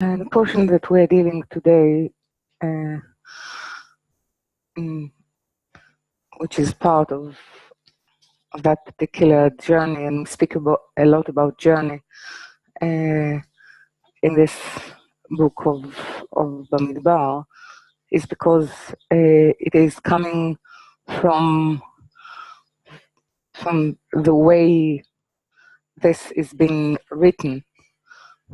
And the portion that we're dealing today, uh, which is part of that particular journey, and we speak a lot about journey in this book of Bamidbar, is because it is coming from the way this is being written.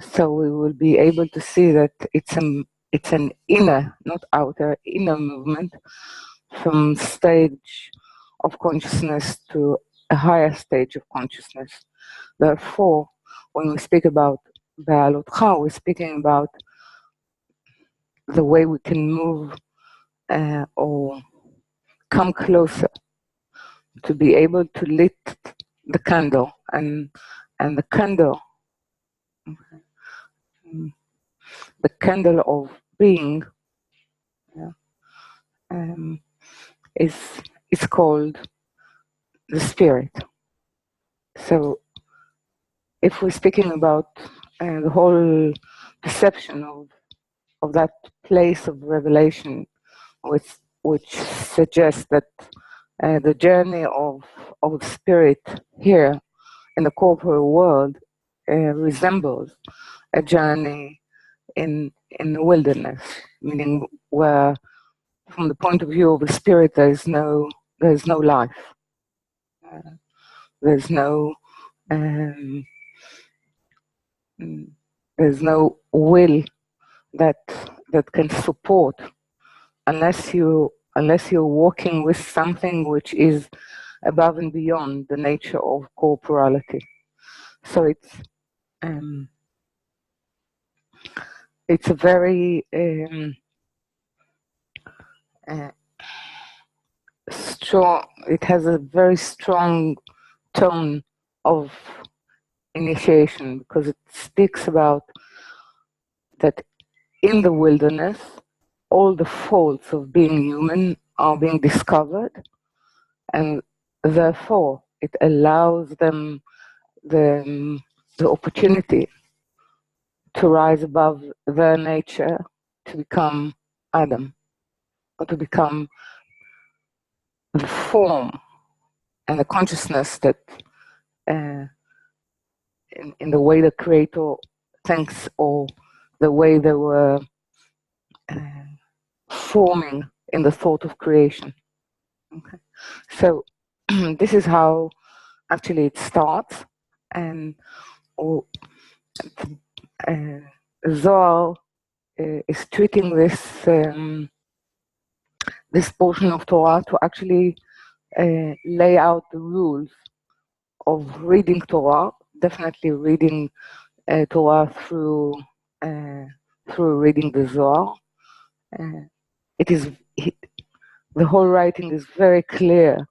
So we will be able to see that it's an inner, not outer, inner movement from stage of consciousness to a higher stage of consciousness. Therefore, when we speak about Behaalocha, we're speaking about the way we can move or come closer to be able to lit the candle, and the candle, the candle of being, is called the spirit. So if we're speaking about the whole perception of that place of revelation, which suggests that the journey of spirit here in the corporeal world resembles a journey in the wilderness, meaning where, from the point of view of the spirit, there's no life, there's no will that can support, unless you're walking with something which is above and beyond the nature of corporality. So it's a very strong. It has a very strong tone of initiation, because it speaks about that in the wilderness, all the faults of being human are being discovered, and therefore it allows them the opportunity to rise above their nature, to become Adam, or to become the form and the consciousness that in the way the Creator thinks, or the way they were forming in the thought of creation. Okay. So this is how actually it starts, and Zohar is treating this portion of Torah to actually lay out the rules of reading Torah, definitely reading Torah through reading the Zohar. The whole writing is very clear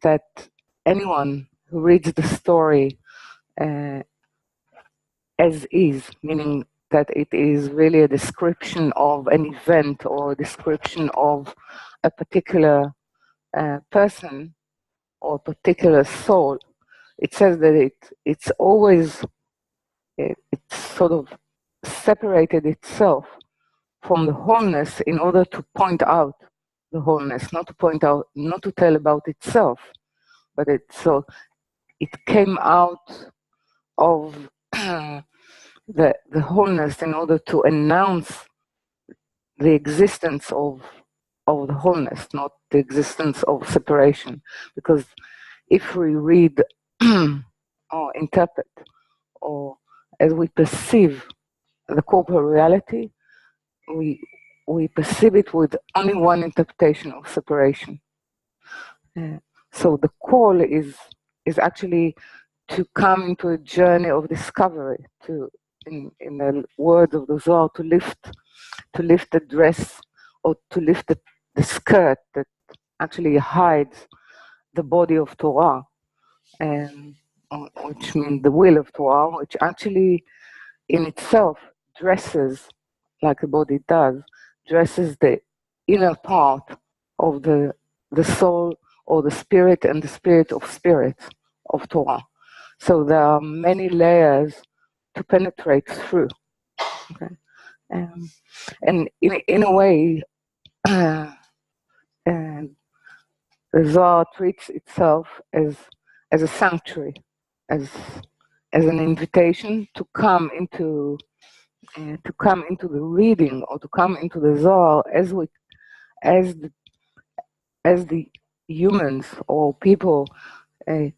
that anyone who reads the story as is, meaning that it is really a description of an event or a description of a particular person or particular soul, it says that it's always it's sort of separated itself from the wholeness in order to point out the wholeness, not to tell about itself, but it came out of the wholeness in order to announce the existence of the wholeness, not the existence of separation. Because if we read or interpret, or as we perceive the corporeal reality, we perceive it with only one interpretation of separation. So the call is actually to come into a journey of discovery, in the words of the Zohar, to lift the dress, or to lift the skirt that actually hides the body of Torah, which means the will of Torah, which actually in itself dresses, like the body does, dresses the inner part of the soul, or the spirit, and the spirit of Torah. So there are many layers to penetrate through. Okay? And in a way, the Zohar treats itself as a sanctuary, as an invitation to come into the reading, or to come into the Zohar as the humans or people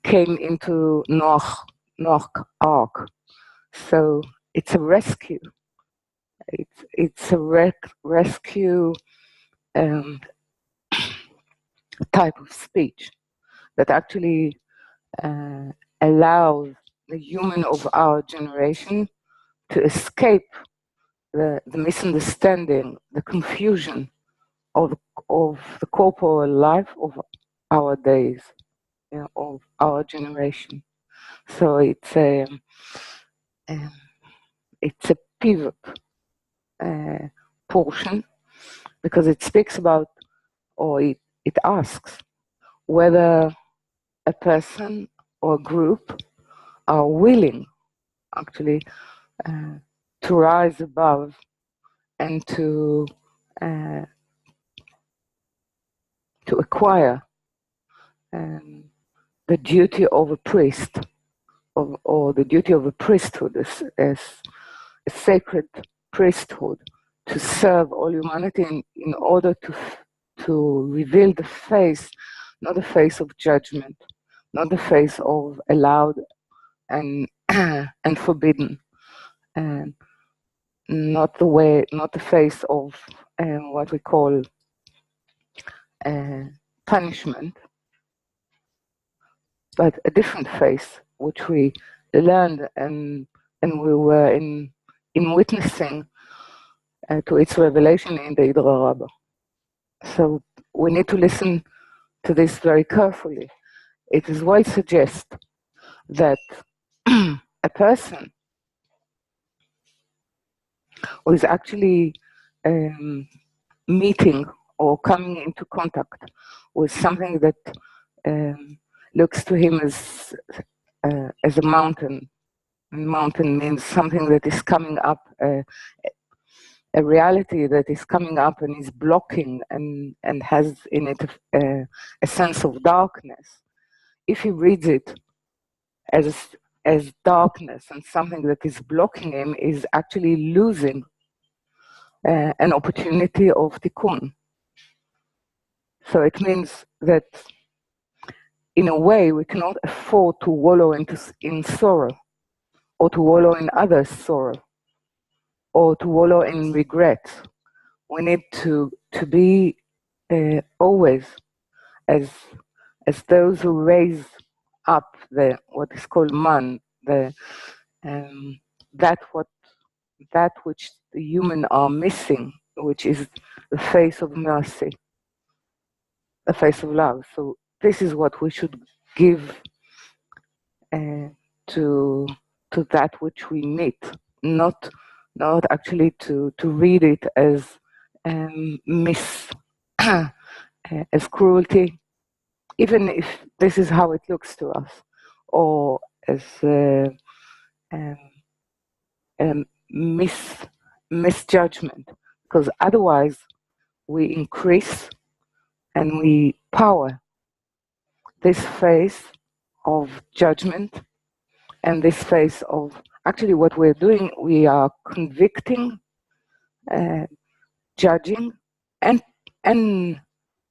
came into Noach Ark. So it's a rescue. It's a rescue type of speech that actually allows the human of our generation to escape the misunderstanding, the confusion of the corporal life of our days, of our generation. So it's a pivot portion, because it speaks about, or it asks whether a person or a group are willing actually to rise above and to acquire the duty of a priest, or the duty of a priesthood, as a sacred priesthood, to serve all humanity in order to reveal the face, not the face of judgment, not the face of allowed and and forbidden, and not the face of what we call punishment, but a different face, which we learned and we were in witnessing to its revelation in the Idra Rabbah. So we need to listen to this very carefully. It is why I suggest that a person who is actually meeting or coming into contact with something that looks to him as a mountain. And mountain means something that is coming up, a reality that is coming up and is blocking and has in it a sense of darkness. If he reads it as darkness and something that is blocking him, is actually losing an opportunity of tikkun. So it means that in a way we cannot afford to wallow in sorrow, or to wallow in others' sorrow, or to wallow in regret. We need to be always as those who raise up what is called man, that which the human are missing, which is the face of mercy, the face of love. So this is what we should give to that which we meet, not actually to read it as as cruelty, even if this is how it looks to us, or as misjudgment, because otherwise we increase and we power this phase of judgment, and this phase of actually what we're doing, we are convicting, judging, and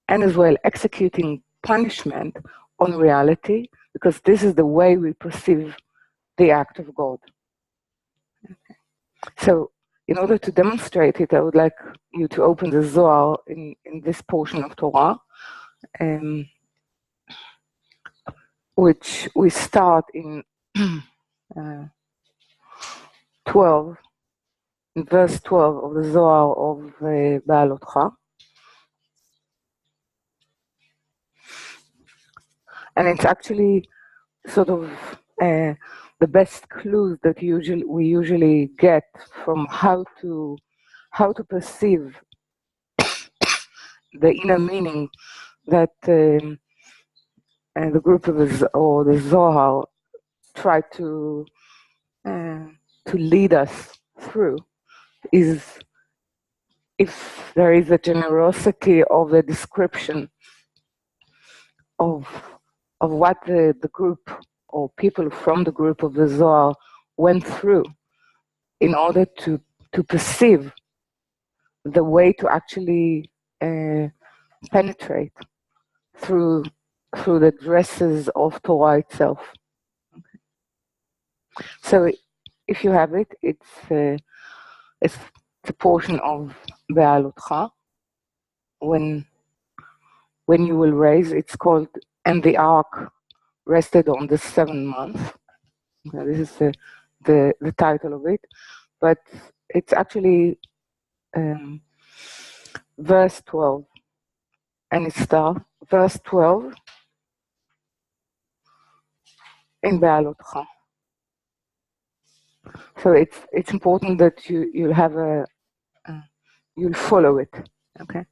as well executing punishment on reality, because this is the way we perceive the act of God. So in order to demonstrate it, I would like you to open the Zohar in this portion of Torah, which we start in 12, in verse 12 of the Zohar of Behaalocha. And it's actually sort of the best clues that we usually get from how to perceive the inner meaning that the group of or the Zohar try to lead us through, is if there is a generosity of the description of what the group or people from the group of the Zohar went through in order to perceive the way to actually penetrate through the dresses of Torah itself. So if you have it, it's a portion of Behaalocha. When you will raise, it's called, and the ark rested on the 7th month. Okay, this is the title of it, but it's actually verse 12, and it starts verse 12 in Behaalocha. So it's important that you'll have you'll follow it. Okay.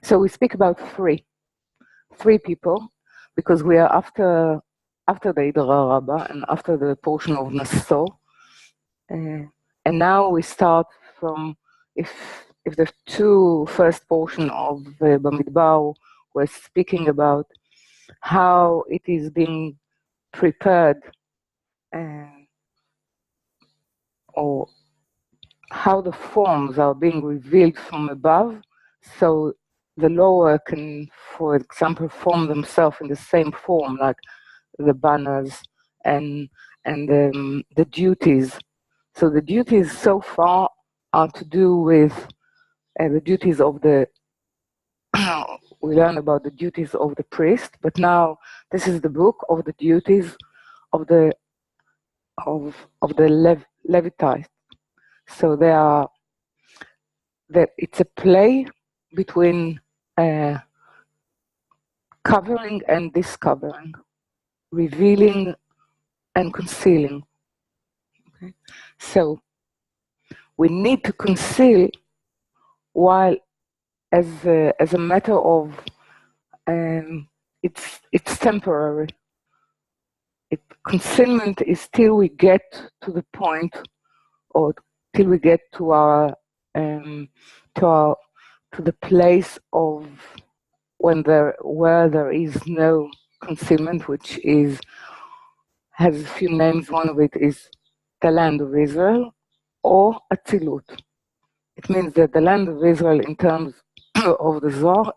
So we speak about three people, because we are after the Idra Rabbah and after the portion of Nassau, and now we start from if the two first portion of Bamidbar were speaking about how it is being prepared, or how the forms are being revealed from above, so the lower can, for example, form themselves in the same form, like the banners and the duties. So the duties so far are to do with the duties of the we learn about the duties of the priest, but now this is the book of the duties of the Levitites. So they are that it's a play between covering and discovering, revealing and concealing. Okay? So we need to conceal, while as a matter of it's temporary. Concealment is till we get to the point, or till we get to our to the place of where there is no concealment, which has a few names. One of it is the land of Israel or Atzilut. It means that the land of Israel, in terms of the Zohar,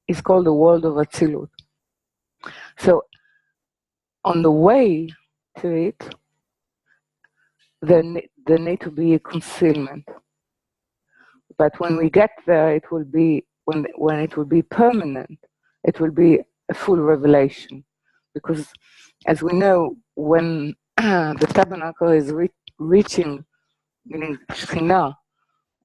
is called the world of Atzilut. So on the way to it, there need to be a concealment. But when we get there, it will be, when it will be permanent, it will be a full revelation. Because as we know, when the tabernacle is reaching, meaning Shekhinah,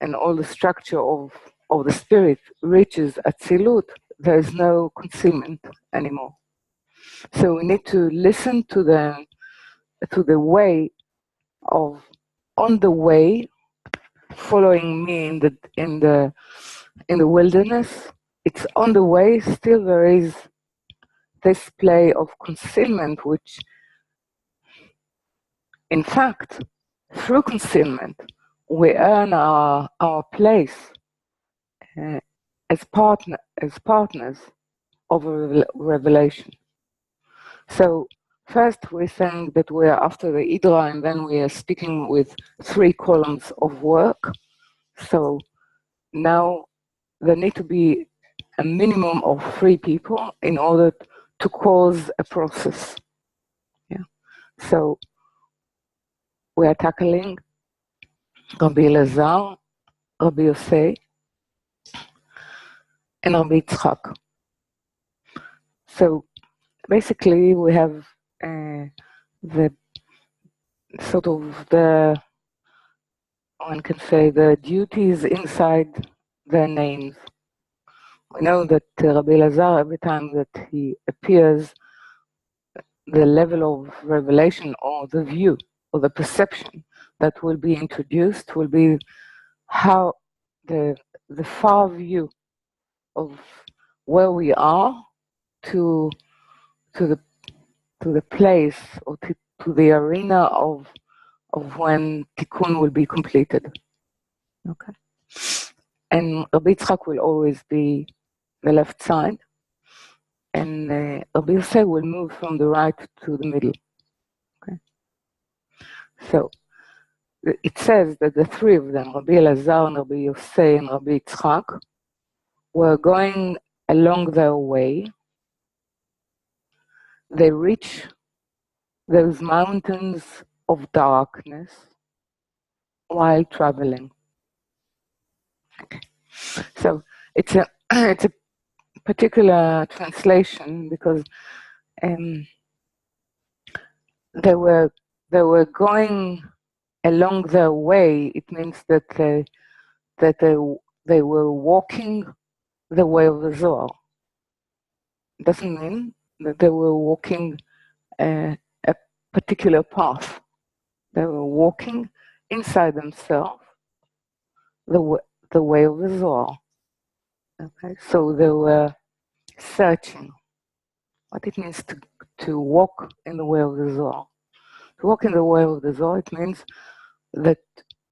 and all the structure of the spirit reaches Atzilut, there is no concealment anymore. So we need to listen to the way of, on the way, following me in the wilderness. It's on the way. Still there is this play of concealment, which, in fact, through concealment, we earn our place as partners of a revelation. So first we're saying that we are after the Idra, and then we are speaking with 3 columns of work. So now there need to be a minimum of 3 people in order to cause a process. Yeah. So we are tackling Rabbi Elazar, Rabbi Yosei, and Rabbi Yitzchak. So basically we have the sort of one can say the duties inside their names. We know that Rabbi Elazar, every time that he appears, the level of revelation or the view or the perception that will be introduced will be how the far view of where we are to the place, or to the arena of when Tikkun will be completed. Okay. And Rabbi Yitzchak will always be the left side, and Rabbi Yosef will move from the right to the middle. Okay. So it says that the three of them, Rabbi Elazar and Rabbi Yosef and Rabbi Yitzchak, were going along their way. They reach those mountains of darkness while traveling. Okay. So it's a it's a particular translation because they were going along their way. It means that they were walking the way of the Zohar. It doesn't mean that they were walking a particular path. They were walking inside themselves the way of the Zohar. Okay, so they were searching what it means to walk in the way of the Zohar. To walk in the way of the Zohar, it means that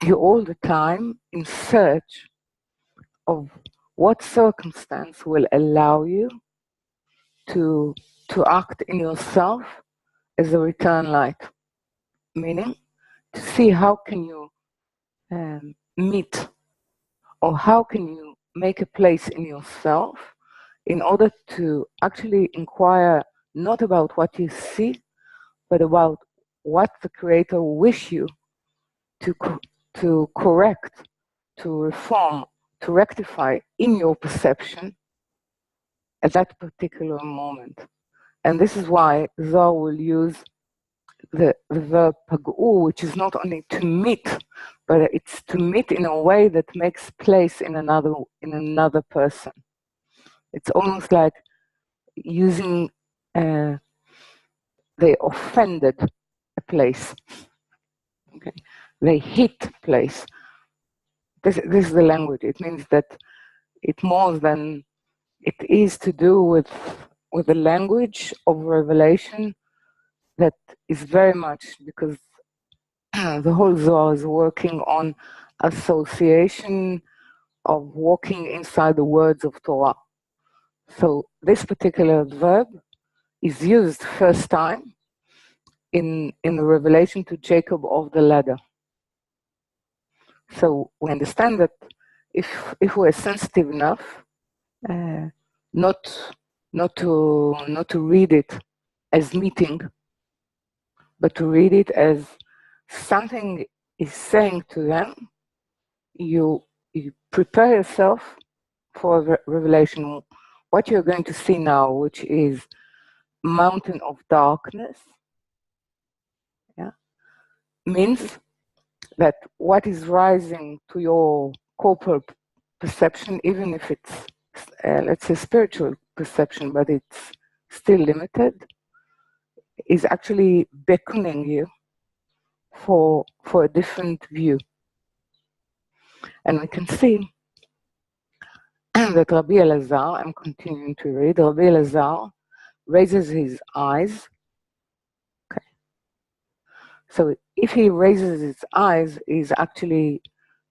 you're all the time in search of what circumstance will allow you to act in yourself as a return light. Meaning, to see how can you meet, or how can you make a place in yourself in order to actually inquire not about what you see, but about what the Creator wish you to correct, to reform, to rectify in your perception at that particular moment. And this is why Zohar will use the verb pag'u, which is not only to meet, but it's to meet in a way that makes place in another person. It's almost like using they offended a place. Okay, they hit place. This is the language. It means that it more than it is to do with the language of revelation that is very much because the whole Zohar is working on association of walking inside the words of Torah. So this particular verb is used first time in the revelation to Jacob of the ladder. So we understand that if we're sensitive enough, not to read it as meeting, but to read it as something is saying to them, you prepare yourself for revelation. What you're going to see now, which is mountain of darkness, means that what is rising to your corporal perception, even if it's, let's say, spiritual perception, but it's still limited, is actually beckoning you for a different view. And we can see that Rabbi Elazar, I'm continuing to read, Rabbi Elazar raises his eyes. Okay. So if he raises his eyes, he's actually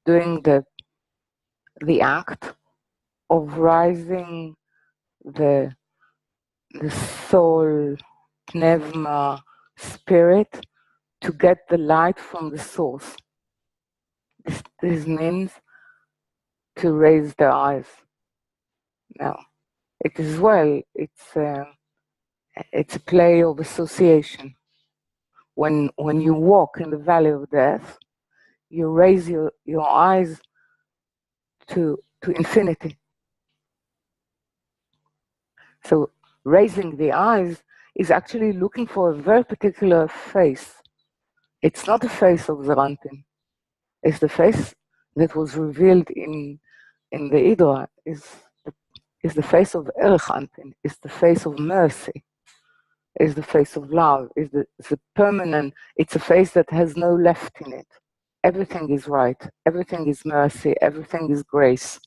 doing the act of rising the soul, pneuma, spirit, to get the light from the source. This means to raise the eyes. Now, it is it's a play of association. When you walk in the valley of death, you raise your eyes to infinity. So raising the eyes is actually looking for a very particular face. It's not the face of Zeranpin. It's the face that was revealed in the Idra, is the face of Erech Anpin, is the face of mercy, is the face of love, is the permanent, it's a face that has no left in it. Everything is right, everything is mercy, everything is grace.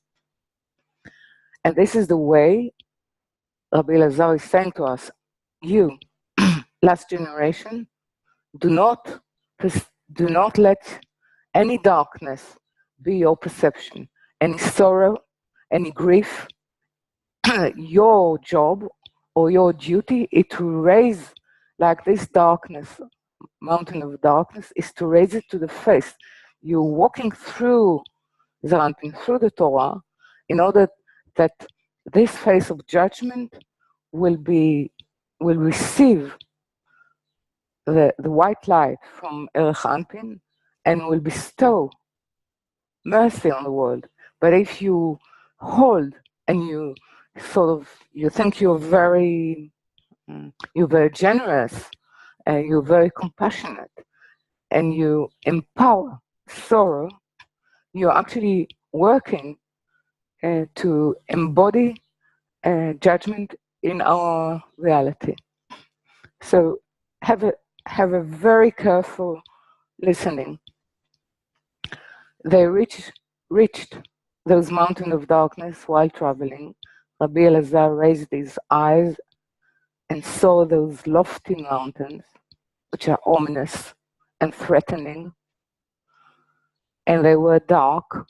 And this is the way Rabbi Elazar is saying to us, you, last generation, do not let any darkness be your perception. Any sorrow, any grief, your job or your duty is to raise, like this darkness, mountain of darkness, is to raise it to the face. You're walking through Zaranpin, through the Torah, in order that this face of judgment will receive the white light from Erech Anpin and will bestow mercy on the world. But if you hold and you think you're very generous and you're very compassionate and you empower sorrow, you're actually working to embody judgment in our reality. So have a very careful listening. They reached those mountains of darkness while traveling. Rabbi Elazar raised his eyes and saw those lofty mountains, which are ominous and threatening, and they were dark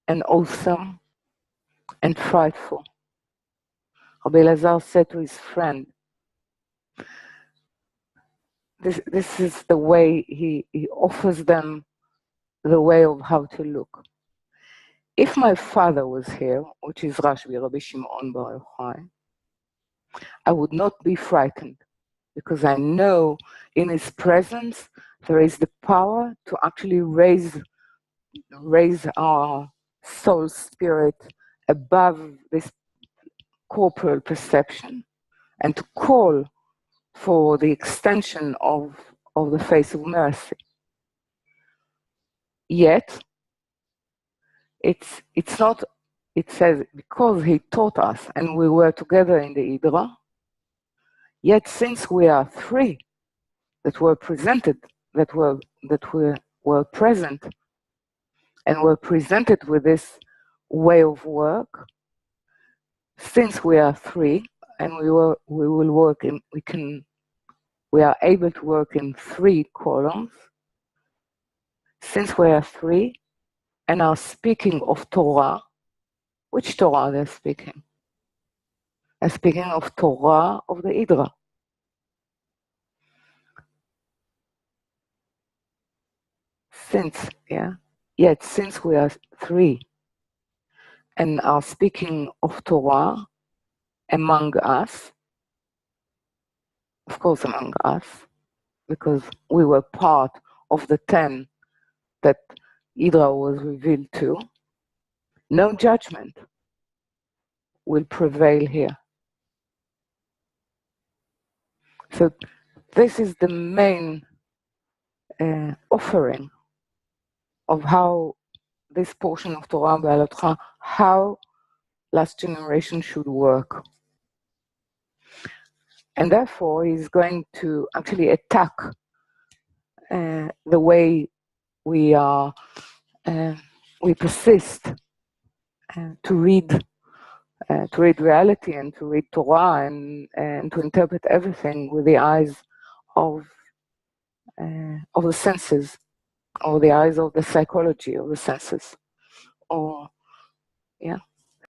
and awesome and frightful. Rabbi Elazar said to his friend, this is the way he offers them the way of how to look. If my father was here, which is Rashbi, Rabbi Shimon Bar Yochai, I would not be frightened, because I know in his presence there is the power to actually raise our soul spirit above this corporeal perception and to call for the extension of the face of mercy. Yet, it's not, it says, because he taught us and we were together in the Idra, yet since we are three that were presented, that were present and were presented with this way of work, since we are three and we will work in, we are able to work in three columns, since we are three and are speaking of Torah. Which Torah they're speaking? They're speaking of Torah of the Idra. Yet since we are three and are speaking of Torah among us, of course among us, because we were part of the 10 that Idra was revealed to, no judgment will prevail here. So this is the main offering of how this portion of Torah Behaalocha, how last generation should work. And therefore he's going to actually attack the way we persist to read reality and to read Torah and to interpret everything with the eyes of the senses, or the eyes of the psychology of the senses, or